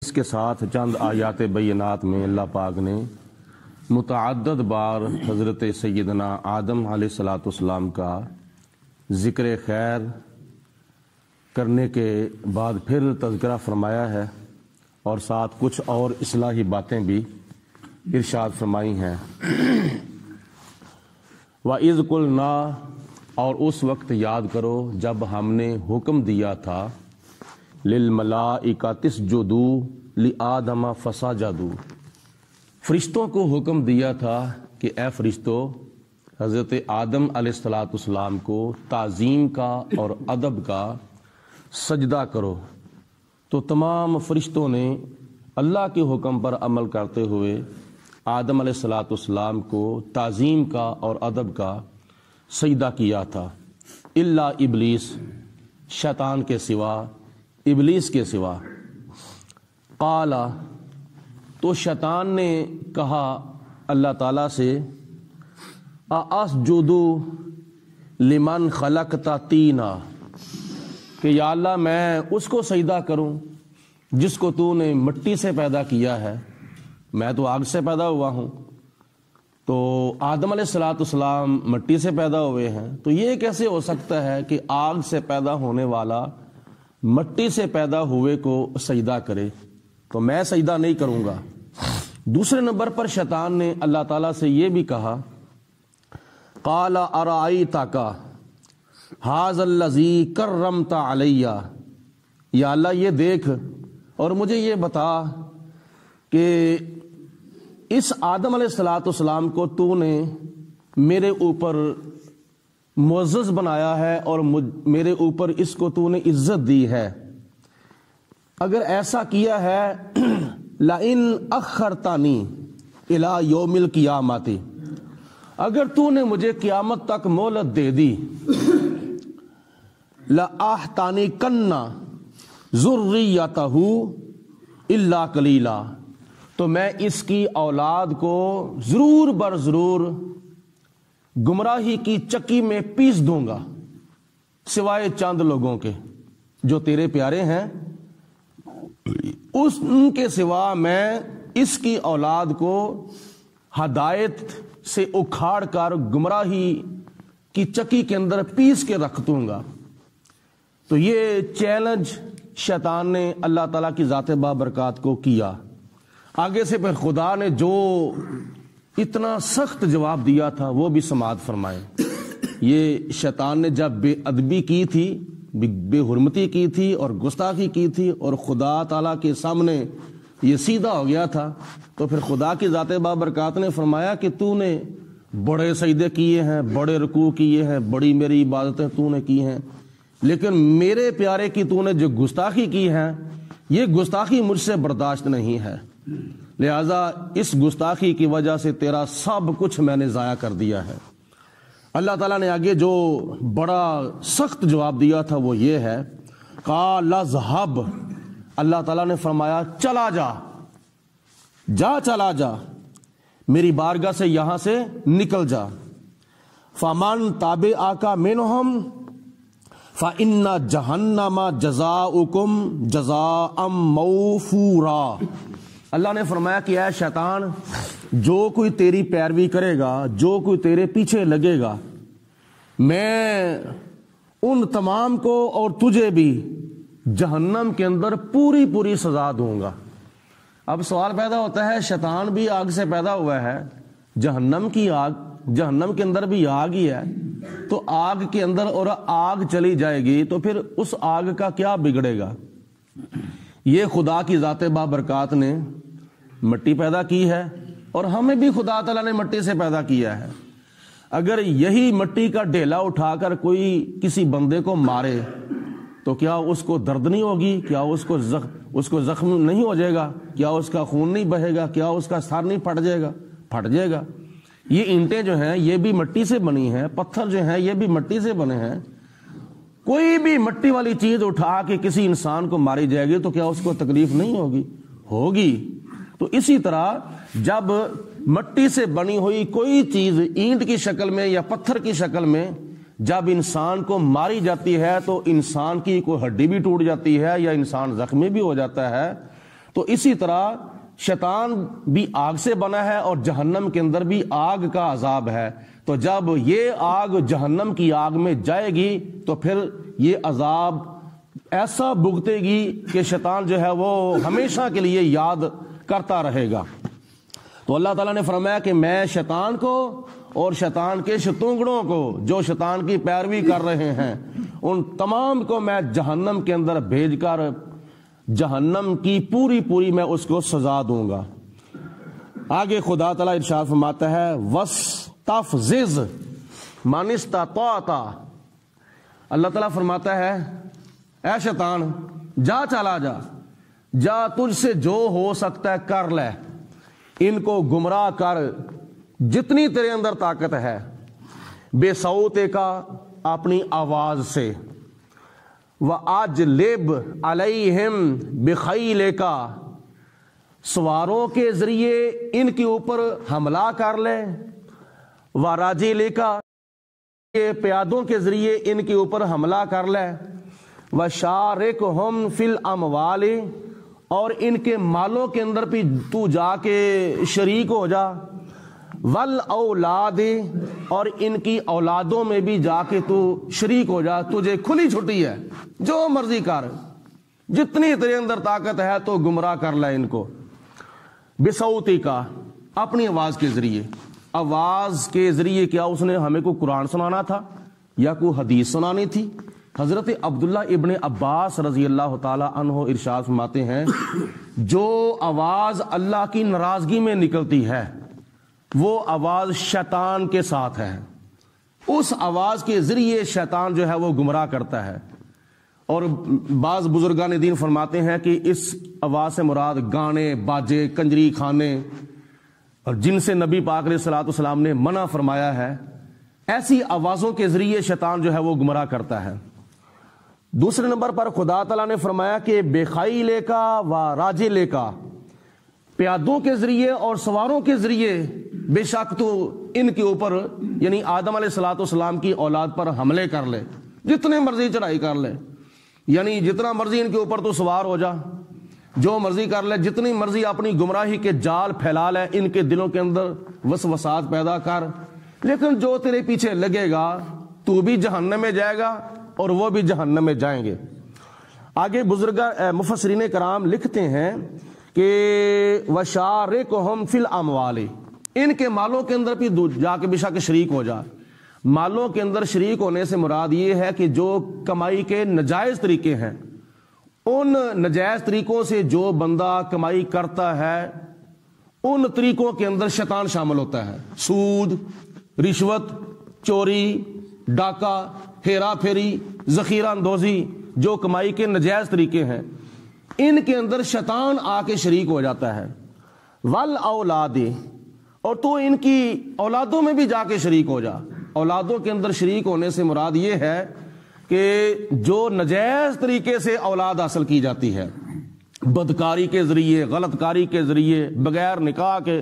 اس کے ساتھ چند آیات بینات میں اللہ پاک نے متعدد بار حضرت سیدنا آدم علیہ الصلاۃ والسلام کا ذکر خیر کرنے کے بعد پھر تذکرہ فرمایا ہے اور ساتھ کچھ اور اصلاحی باتیں بھی ارشاد فرمائی ہیں۔ وَإِذْ قُلْنَا، اور اس وقت یاد کرو جب ہم نے حکم دیا تھا لِلْمَلَائِكَةِ اسْجُدُوا لِآدَمَ فَسَجَدُوا، فرشتوں کو حکم دیا تھا کہ اے فرشتو حضرت آدم علیہ الصلاۃ والسلام کو تعظیم کا اور ادب کا سجدہ کرو، تو تمام فرشتوں نے اللہ کے حکم پر عمل کرتے ہوئے آدم علیہ الصلاۃ والسلام کو تعظیم کا اور ادب کا سجدہ کیا تھا، الا ابلیس، شیطان کے سوا، ابلیس کے سوا۔ قال، تو شیطان نے کہا اللہ تعالیٰ سے، اَأَسْجُدُ لِمَنْ خَلَقْتَ طِينًا، کہ یا اللہ میں اس کو سجدہ کروں جس کو تو نے مٹی سے پیدا کیا ہے، میں تو آگ سے پیدا ہوا ہوں، تو آدم علیہ الصلاۃ والسلام مٹی سے پیدا ہوئے ہیں، تو یہ کیسے ہو سکتا ہے کہ آگ سے پیدا ہونے والا مٹی سے پیدا ہوئے کو سجدہ کرے؟ تو میں سجدہ نہیں کروں گا۔ دوسرے نمبر پر شیطان نے اللہ تعالیٰ سے یہ بھی کہا، قال ارأیتک ھذا الذی کرمت علی، یا اللہ یہ دیکھ اور مجھے یہ بتا کہ اس آدم علیہ الصلاۃ والسلام کو تو نے میرے اوپر معزز بنایا ہے اور میرے اوپر اس کو تو نے عزت دی ہے، اگر ایسا کیا ہے لَإِنْ أَخَّرْتَنِي إِلَىٰ يَوْمِ الْقِيَامَةِ، اگر تو نے مجھے قیامت تک مہلت دے دی، لَأَحْتَنِكَنَّ ذُرِّيَّتَهُ إِلَّا قَلِيلًا، تو میں اس کی اولاد کو ضرور بر ضرور گمراہی کی چکی میں پیس دوں گا، سوائے چند لوگوں کے جو تیرے پیارے ہیں، ان کے سوا میں اس کی اولاد کو ہدایت سے اکھاڑ کر گمراہی کی چکی کے اندر پیس کے رکھ دوں گا۔ تو یہ چیلنج شیطان نے اللہ تعالیٰ کی ذات بابرکات کو کیا۔ آگے سے پھر خدا نے جو اتنا سخت جواب دیا تھا وہ بھی سماعت فرمائے۔ یہ شیطان نے جب بے ادبی کی تھی، بے حرمتی کی تھی اور گستاخی کی تھی اور خدا تعالیٰ کے سامنے یہ سیدھا ہو گیا تھا، تو پھر خدا کی ذات بابرکات نے فرمایا کہ تو نے بڑے سجدے کیے ہیں، بڑے رکوع کیے ہیں، بڑی میری عبادتیں تو نے کی ہیں، لیکن میرے پیارے کی تو نے جو گستاخی کی ہے یہ گستاخی مجھ سے برداشت نہیں ہے، لہذا اس گستاخی کی وجہ سے تیرا سب کچھ میں نے ضائع کر دیا ہے۔ اللہ تعالیٰ نے آگے جو بڑا سخت جواب دیا تھا وہ یہ ہے، قال اذهب، اللہ تعالیٰ نے فرمایا چلا جا چلا جا، میری بارگاہ سے یہاں سے نکل جا، فمن تابعک منہم فإن جہنم جزاؤکم جزاء موفورا، اللہ نے فرمایا کہ اے شیطان، جو کوئی تیری پیروی کرے گا، جو کوئی تیرے پیچھے لگے گا، میں ان تمام کو اور تجھے بھی جہنم کے اندر پوری پوری سزا دوں گا۔ اب سوال پیدا ہوتا ہے، شیطان بھی آگ سے پیدا ہوا ہے، جہنم کی آگ، جہنم کے اندر بھی آگ ہی ہے، تو آگ کے اندر اور آگ چلی جائے گی تو پھر اس آگ کا کیا بگڑے گا؟ یہ خدا کی ذات بابرکات نے مٹی پیدا کی ہے اور ہمیں بھی خدا تعالیٰ نے مٹی سے پیدا کیا ہے۔ اگر یہی مٹی کا ڈھیلا اٹھا کر کوئی کسی بندے کو مارے تو کیا اس کو درد نہیں ہوگی؟ کیا اس کو زخم نہیں ہو جائے گا؟ کیا اس کا خون نہیں بہے گا؟ کیا اس کا سر نہیں پھٹ جائے گا؟ پھٹ جائے گا۔ یہ اینٹیں جو ہیں یہ بھی مٹی سے بنی ہیں، پتھر جو ہیں یہ بھی مٹی سے بنے ہیں، کوئی بھی مٹی والی چیز اٹھا کے کسی انسان کو ماری جائے گی تو کیا اس کو تکلیف نہیں ہوگی؟ ہوگی۔ تو اسی طرح جب مٹی سے بنی ہوئی کوئی چیز اینٹ کی شکل میں یا پتھر کی شکل میں جب انسان کو ماری جاتی ہے تو انسان کی کوئی ہڈی بھی ٹوٹ جاتی ہے یا انسان زخمی بھی ہو جاتا ہے، تو اسی طرح شیطان بھی آگ سے بنا ہے اور جہنم کے اندر بھی آگ کا عذاب ہے. تو جب یہ آگ جہنم کی آگ میں جائے گی تو پھر یہ عذاب ایسا بھگتے گی کہ شیطان جو ہے وہ ہمیشہ کے لیے یاد کرتا رہے گا. تو اللہ تعالیٰ نے فرمایا کہ میں شیطان کو اور شیطان کے شتونگڑوں کو جو شیطان کی پیروی کر رہے ہیں ان تمام کو میں جہنم کے اندر بھیج کر جہنم کی پوری میں اس کو سزا دوں گا. آگے خدا تعالیٰ ارشاد فرماتا ہے وَاسْتَفْزِزْ مَنِ اسْتَطَعْتَ. اللہ تعالیٰ فرماتا ہے اے شیطان جا چلا جا تجھ سے جو ہو سکتا ہے کر لے, ان کو گمراہ کر جتنی تیرے اندر طاقت ہے, بے صوتے کا اپنی آواز سے, وَأَجْلِبْ عَلَيْهِمْ بِخَيْلِكَ سواروں کے ذریعے ان کے اوپر حملہ کر لے, وَرَجِلِكَ پیادوں کے ذریعے ان کے اوپر حملہ کر لے, وَشَارِكْهُمْ فِي الْأَمْوَالِ اور ان کے مالوں کے اندر بھی تو جا کے شریک ہو جا, وَالْأَوْلَادِ اور ان کی اولادوں میں بھی جا کے تو شریک ہو جا. تجھے کھلی چھٹی ہے, جو مرضی کر, جتنی تیرے اندر طاقت ہے تو گمراہ کر لے ان کو. بصوتی کا اپنی آواز کے ذریعے. آواز کے ذریعے کیا اس نے ہمیں کو قرآن سنانا تھا یا کوئی حدیث سنانی تھی؟ حضرت عبداللہ ابن عباس رضی اللہ تعالی عنہ ارشاد فرماتے ہیں جو آواز اللہ کی ناراضگی میں نکلتی ہے وہ آواز شیطان کے ساتھ ہے. اس آواز کے ذریعے شیطان جو ہے وہ گمراہ کرتا ہے. اور بعض بزرگان دین فرماتے ہیں کہ اس آواز سے مراد گانے باجے کنجری خانے اور جن سے نبی پاک علیہ الصلوۃ والسلام نے منع فرمایا ہے, ایسی آوازوں کے ذریعے شیطان جو ہے وہ گمراہ کرتا ہے. دوسرے نمبر پر خدا تعالیٰ نے فرمایا کہ بخیلے کا و راجلے کا پیادوں کے ذریعے اور سواروں کے ذریعے بے شک تو ان کے اوپر یعنی آدم علیہ الصلوۃ والسلام کی اولاد پر حملے کر لے, جتنے مرضی چڑھائی کر لے, یعنی جتنا مرضی ان کے اوپر تو سوار ہو جا, جو مرضی کر لے, جتنی مرضی اپنی گمراہی کے جال پھیلا لے, ان کے دلوں کے اندر وسوسات پیدا کر, لیکن جو تیرے پیچھے لگے گا تو بھی جہنم میں جائے گا اور وہ بھی جہنم میں جائیں گے. آگے بزرگ مفسرین کرام لکھتے ہیں کہ وَشَارِكْهُمْ فِي الْأَمْوَالِ ان کے مالوں کے اندر بھی جا کے بے شک شریک ہو جا. مالوں کے اندر شریک ہونے سے مراد یہ ہے کہ جو کمائی کے نجائز طریقے ہیں ان نجائز طریقوں سے جو بندہ کمائی کرتا ہے ان طریقوں کے اندر شیطان شامل ہوتا ہے. سود, رشوت, چوری, ڈاکہ, ہیرا پھیری, ذخیرہ اندوزی, جو کمائی کے نجائز طریقے ہیں ان کے اندر شیطان آ کے شریک ہو جاتا ہے. والاولاد اور تو ان کی اولادوں میں بھی جا کے شریک ہو جا. اولادوں کے اندر شریک ہونے سے مراد یہ ہے کہ جو نجائز طریقے سے اولاد حاصل کی جاتی ہے, بدکاری کے ذریعے, غلط کاری کے ذریعے, بغیر نکاح کے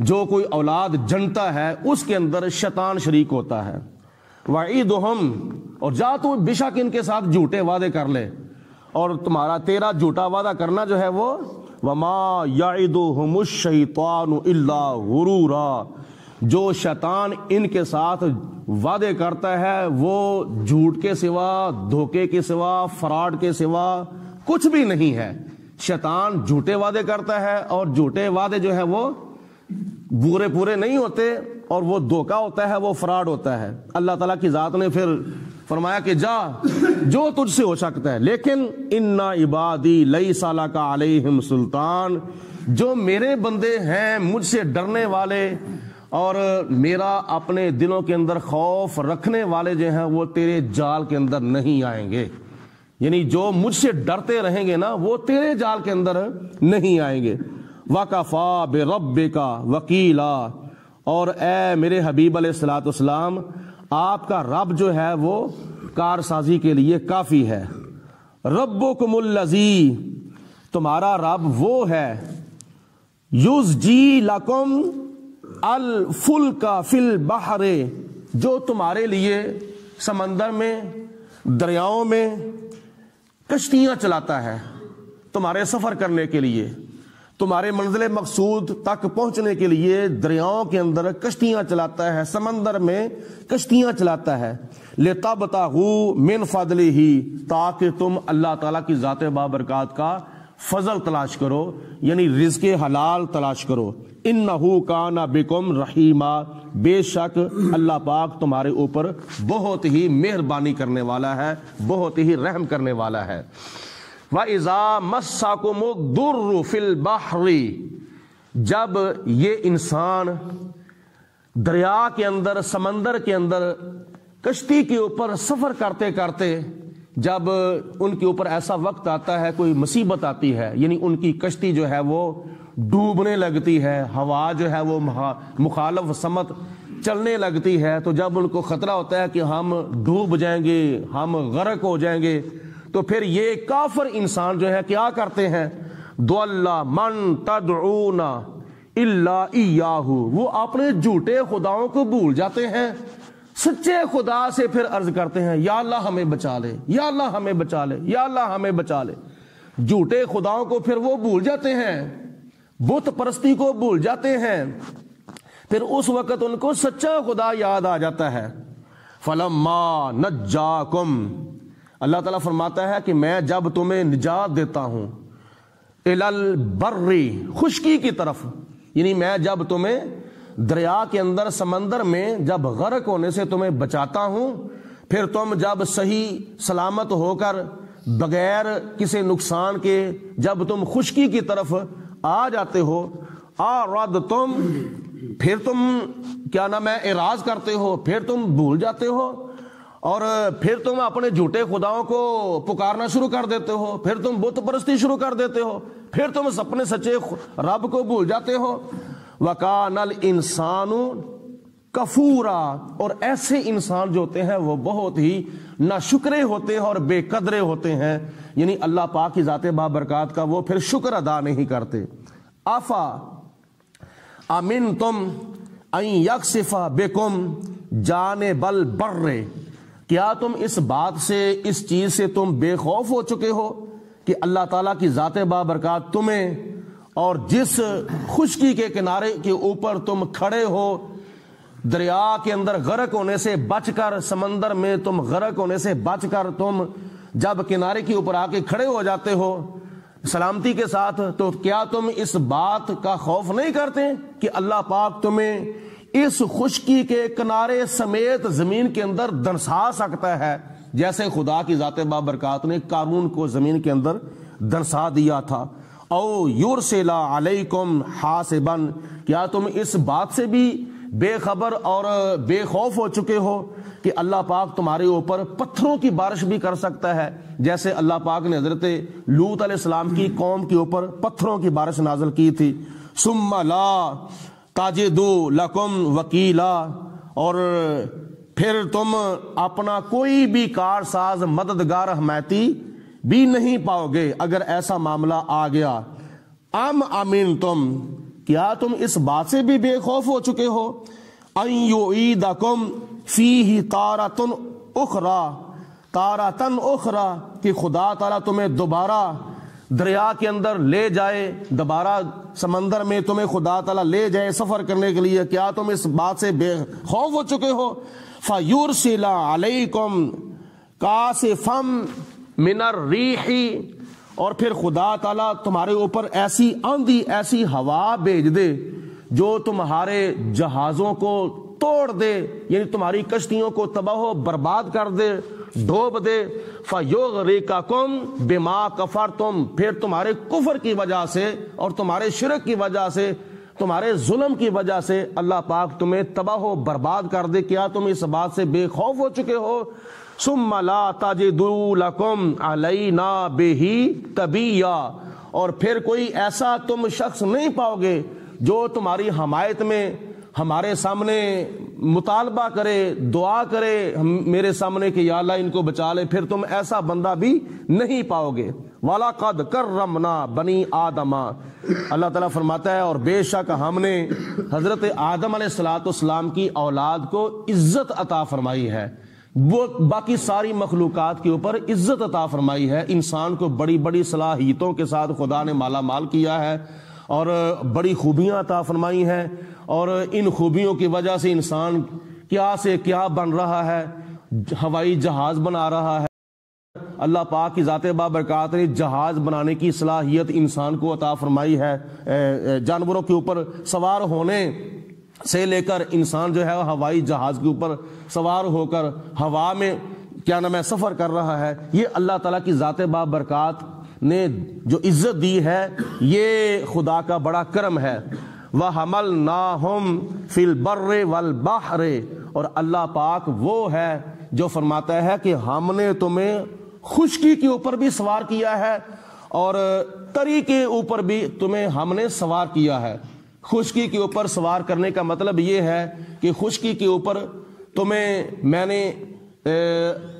جو کوئی اولاد جنتا ہے اس کے اندر شیطان شریک ہوتا ہے. وعیدہم اور جا تو بے شک ان کے ساتھ جھوٹے وعدے کر لے, اور تیرا جھوٹا وعدہ کرنا جو ہے وہ وما یعدہم الشیطان الا غرورا جو شیطان ان کے ساتھ وعدے کرتا ہے وہ جھوٹ کے سوا, دھوکے کے سوا, فراڈ کے سوا کچھ بھی نہیں ہے. شیطان جھوٹے وعدے کرتا ہے اور جھوٹے وعدے جو ہے وہ پورے نہیں ہوتے, اور وہ دھوکا ہوتا ہے, وہ فراڈ ہوتا ہے. اللہ تعالیٰ کی ذات نے پھر فرمایا کہ جا جو تجھ سے ہو سکتا ہے, لیکن ان عبادی لیس لک علیہم سلطان جو میرے بندے ہیں مجھ سے ڈرنے والے اور میرا اپنے دلوں کے اندر خوف رکھنے والے جو ہیں وہ تیرے جال کے اندر نہیں آئیں گے. یعنی جو مجھ سے ڈرتے رہیں گے نا وہ تیرے جال کے اندر نہیں آئیں گے. وَكَفَى بِرَبِّكَ وَكِيلًا اور اے میرے حبیب علیہ الصلوۃ والسلام آپ کا رب جو ہے وہ کارسازی کے لیے کافی ہے. ربکم الذی تمہارا رب وہ ہے یزجی لکم الفلک فی البحر جو تمہارے لیے سمندر میں دریاؤں میں کشتیاں چلاتا ہے. تمہارے سفر کرنے کے لیے، تمہارے منزل مقصود تک پہنچنے کے لیے دریاؤں کے اندر کشتیاں چلاتا ہے، سمندر میں کشتیاں چلاتا ہے، لِتَبْتَغُوا مِنْ فَضْلِهِ، تاکہ تم اللہ تعالیٰ کی ذات بابرکات کا فضل تلاش کرو، یعنی رزق حلال تلاش کرو۔ اِنَّهُ كَانَ بِكُمْ رَحِيمًا، بے شک اللہ پاک تمہارے اوپر بہت ہی مہربانی کرنے والا ہے، بہت ہی رحم کرنے والا ہے۔ وَإِذَا مَسَّكُمُ الضُّرُّ فِي الْبَحْرِ، جب یہ انسان دریا کے اندر، سمندر کے اندر کشتی کے اوپر سفر کرتے کرتے جب ان کے اوپر ایسا وقت آتا ہے، کوئی مصیبت آتی ہے، یعنی ان کی کشتی جو ہے وہ ڈوبنے لگتی ہے، ہوا جو ہے وہ مخالف سمت چلنے لگتی ہے، تو جب ان کو خطرہ ہوتا ہے کہ ہم ڈوب جائیں گے، ہم غرق ہو جائیں گے، تو پھر یہ کافر انسان جو ہے کیا کرتے ہیں؟ ضَلَّ مَن تَدْعُونَ إِلَّا إِيَّاهُ، وہ اپنے جھوٹے خداؤں کو بھول جاتے ہیں، سچے خدا سے پھر عرض کرتے ہیں یا اللہ ہمیں بچا لے، یا اللہ ہمیں بچا لے، یا اللہ ہمیں بچا لے۔ جھوٹے خداؤں کو پھر وہ بھول جاتے ہیں، بت پرستی کو بھول جاتے ہیں، پھر اس وقت ان کو سچا خدا یاد آ جاتا ہے۔ فَلَمَّا نَجَّاكُمْ، اللہ تعالیٰ فرماتا ہے کہ میں جب تمہیں نجات دیتا ہوں، إِلَى الْبَرِّ، خشکی کی طرف، یعنی میں جب تمہیں دریا کے اندر، سمندر میں جب غرق ہونے سے تمہیں بچاتا ہوں، پھر تم جب صحیح سلامت ہو کر بغیر کسی نقصان کے جب تم خشکی کی طرف آ جاتے ہو، تم پھر تم کیا نام ہے اعراض کرتے ہو، پھر تم بھول جاتے ہو، اور پھر تم اپنے جھوٹے خداؤں کو پکارنا شروع کر دیتے ہو، پھر تم بت پرستی شروع کر دیتے ہو، پھر تم اپنے سچے رب کو بھول جاتے ہو۔ وَكَانَ الْإِنسَانُ كَفُورًا، اور ایسے انسان جو ہوتے ہیں وہ بہت ہی ناشکرے ہوتے ہیں اور بے قدرے ہوتے ہیں، یعنی اللہ پاک کی ذات بابرکات کا وہ پھر شکر ادا نہیں کرتے۔ آفا امنتم ان یکسف بکم جانب البر، کیا تم اس بات سے، اس چیز سے تم بے خوف ہو چکے ہو کہ اللہ تعالیٰ کی ذات بابرکات تمہیں اور جس خشکی کے کنارے کے اوپر تم کھڑے ہو، دریا کے اندر غرق ہونے سے بچ کر، سمندر میں تم غرق ہونے سے بچ کر تم جب کنارے کے اوپر آ کے کھڑے ہو جاتے ہو سلامتی کے ساتھ، تو کیا تم اس بات کا خوف نہیں کرتے کہ اللہ پاک تمہیں اس خشکی کے کنارے سمیت زمین کے اندر دنسا سکتا ہے، جیسے خدا کی ذات بابرکات نے قارون کو زمین کے اندر دنسا دیا تھا۔ او یرسل علیکم حاسبا، کیا تم اس بات سے بھی بے خبر اور بے خوف ہو چکے ہو کہ اللہ پاک تمہارے اوپر پتھروں کی بارش بھی کر سکتا ہے، جیسے اللہ پاک نے حضرت لوط علیہ السلام کی قوم کے اوپر پتھروں کی بارش نازل کی تھی۔ ثم لا تجدوا لکم وکیلا، اور پھر تم اپنا کوئی بھی کارساز، مددگار، حمایتی بھی نہیں پاؤ گے اگر ایسا معاملہ آ گیا۔ ام امنتم، کیا تم اس بات سے بھی بے خوف ہو چکے ہو ان یعیدکم فیہ تارۃ اخری، کہ خدا تعالیٰ تمہیں دوبارہ دریا کے اندر لے جائے، دوبارہ سمندر میں تمہیں خدا تعالیٰ لے جائے سفر کرنے کے لیے، کیا تم اس بات سے بے خوف ہو چکے ہو؟ فَيُرْسِلَ عَلَيْكُمْ كَاسِفًا مِنَ الرِّيحِ، اور پھر خدا تعالیٰ تمہارے اوپر ایسی آندھی، ایسی ہوا بھیج دے جو تمہارے جہازوں کو توڑ دے، یعنی تمہاری کشتیوں کو تباہ و برباد کر دے، ڈوب دے۔ فَيُغْرِقَكُمْ بِمَا كَفَرْتُمْ، پھر تمہارے کفر کی وجہ سے اور تمہارے شرک کی وجہ سے، تمہارے ظلم کی وجہ سے اللہ پاک تمہیں تباہ و برباد کر دے۔ کیا تم اس بات سے بے خوف ہو چکے ہو؟ ثم لا تجدوا لکم علینا بہ تبیہ، اور پھر کوئی ایسا تم شخص نہیں پاؤ گے جو تمہاری حمایت میں ہمارے سامنے مطالبہ کرے، دعا کرے میرے سامنے کہ یا اللہ ان کو بچا لے، پھر تم ایسا بندہ بھی نہیں پاؤ گے۔ وَلَقَدْ كَرَّمْنَا بَنِي آدَمَ، اللہ تعالیٰ فرماتا ہے اور بے شک ہم نے حضرت آدم علیہ السلام کی اولاد کو عزت عطا فرمائی ہے۔ وہ باقی ساری مخلوقات کے اوپر عزت عطا فرمائی ہے. انسان کو بڑی بڑی صلاحیتوں کے ساتھ خدا نے مالا مال کیا ہے اور بڑی خوبیاں عطا فرمائی ہیں, اور ان خوبیوں کی وجہ سے انسان کیا سے کیا بن رہا ہے, ہوائی جہاز بنا رہا ہے. اللہ پاک کی ذات بابرکات نے جہاز بنانے کی صلاحیت انسان کو عطا فرمائی ہے. جانوروں کے اوپر سوار ہونے سے لے کر انسان جو ہے ہوائی جہاز کے اوپر سوار ہو کر ہوا میں سفر کر رہا ہے. یہ اللہ تعالیٰ کی ذات بابرکات نے جو عزت دی ہے یہ خدا کا بڑا کرم ہے. وَحَمَلْنَاهُمْ فِي الْبَرِّ وَالْبَحْرِ, اور اللہ پاک وہ ہے جو فرماتا ہے کہ ہم نے تمہیں خشکی کے اوپر بھی سوار کیا ہے اور تری کے اوپر بھی تمہیں ہم نے سوار کیا ہے. خشکی کے اوپر سوار کرنے کا مطلب یہ ہے کہ خشکی کے اوپر تمہیں میں نے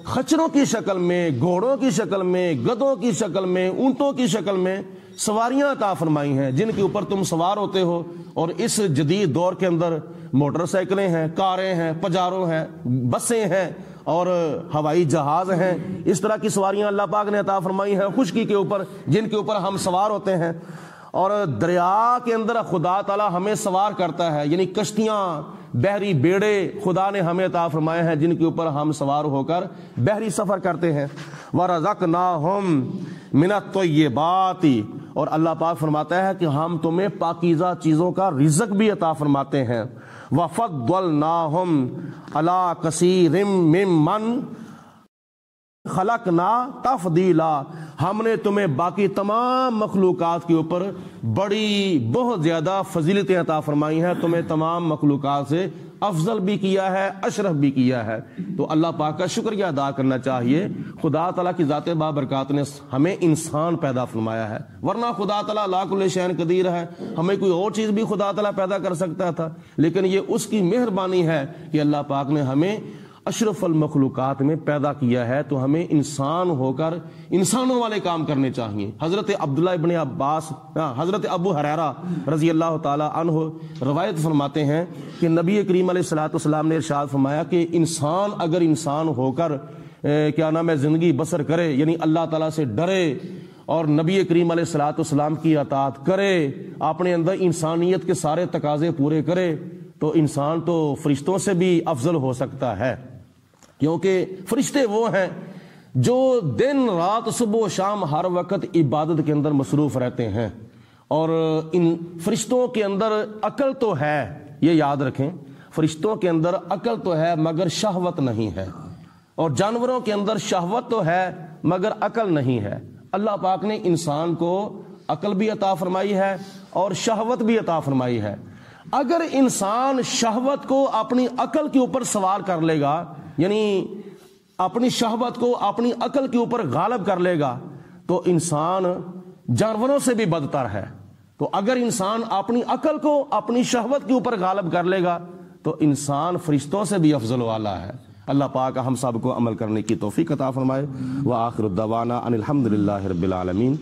خچروں کی شکل میں, گھوڑوں کی شکل میں, گدھوں کی شکل میں, اونٹوں کی شکل میں سواریاں عطا فرمائی ہیں جن کے اوپر تم سوار ہوتے ہو. اور اس جدید دور کے اندر موٹر سائیکلیں ہیں, کاریں ہیں, پجاروں ہیں, بسیں ہیں اور ہوائی جہاز ہیں. اس طرح کی سواریاں اللہ پاک نے عطا فرمائی ہیں خشکی کے اوپر جن کے اوپر ہم سوار ہوتے ہیں. اور دریا کے اندر خدا تعالی ہمیں سوار کرتا ہے, یعنی کشتیاں, بحری بیڑے خدا نے ہمیں عطا فرمائے ہیں جن کے اوپر ہم سوار ہو کر بحری سفر کرتے ہیں. وَرَزَقْنَاهُمْ مِنَ الطَّيِّبَاتِ, اور اللہ پاک فرماتا ہے کہ ہم تمہیں پاکیزہ چیزوں کا رزق بھی عطا فرماتے ہیں. وَفَضَّلْنَاهُمْ عَلَىٰ كَثِيرٍ مِّمَّنْ خَلَقْنَا تَفْضِيلًا, ہم نے تمہیں باقی تمام مخلوقات کے اوپر بہت زیادہ فضیلتیں عطا فرمائی ہیں, تمہیں تمام مخلوقات سے افضل بھی کیا ہے, اشرف بھی کیا ہے. تو اللہ پاک کا شکریہ ادا کرنا چاہیے. خدا تعالیٰ کی ذات بابرکات نے ہمیں انسان پیدا فرمایا ہے, ورنہ خدا تعالیٰ لا کل شیء قدیر ہے, ہمیں کوئی اور چیز بھی خدا تعالیٰ پیدا کر سکتا تھا, لیکن یہ اس کی مہربانی ہے کہ اللہ پاک نے ہمیں اشرف المخلوقات میں پیدا کیا ہے. تو ہمیں انسان ہو کر انسانوں والے کام کرنے چاہیے. حضرت عبداللہ ابن عباس, حضرت ابو ہریرہ رضی اللہ تعالی عنہ روایت فرماتے ہیں کہ نبی کریم علیہ الصلوۃ والسلام نے ارشاد فرمایا کہ انسان اگر انسان ہو کر زندگی بسر کرے, یعنی اللہ تعالیٰ سے ڈرے اور نبی کریم علیہ الصلوۃ والسلام کی اطاعت کرے, اپنے اندر انسانیت کے سارے تقاضے پورے کرے, تو انسان تو فرشتوں سے بھی افضل ہو سکتا ہے. کیونکہ فرشتے وہ ہیں جو دن رات صبح و شام ہر وقت عبادت کے اندر مصروف رہتے ہیں, اور ان فرشتوں کے اندر عقل تو ہے, یہ یاد رکھیں, فرشتوں کے اندر عقل تو ہے مگر شہوت نہیں ہے, اور جانوروں کے اندر شہوت تو ہے مگر عقل نہیں ہے. اللہ پاک نے انسان کو عقل بھی عطا فرمائی ہے اور شہوت بھی عطا فرمائی ہے. اگر انسان شہوت کو اپنی عقل کے اوپر سوار کر لے گا, یعنی اپنی شہوت کو اپنی عقل کے اوپر غالب کر لے گا, تو انسان جانوروں سے بھی بدتر ہے. تو اگر انسان اپنی عقل کو اپنی شہوت کے اوپر غالب کر لے گا تو انسان فرشتوں سے بھی افضل والا ہے. اللہ پاک ہم سب کو عمل کرنے کی توفیق عطا فرمائے. وآخر الدعوانا ان الحمد للہ رب العالمین.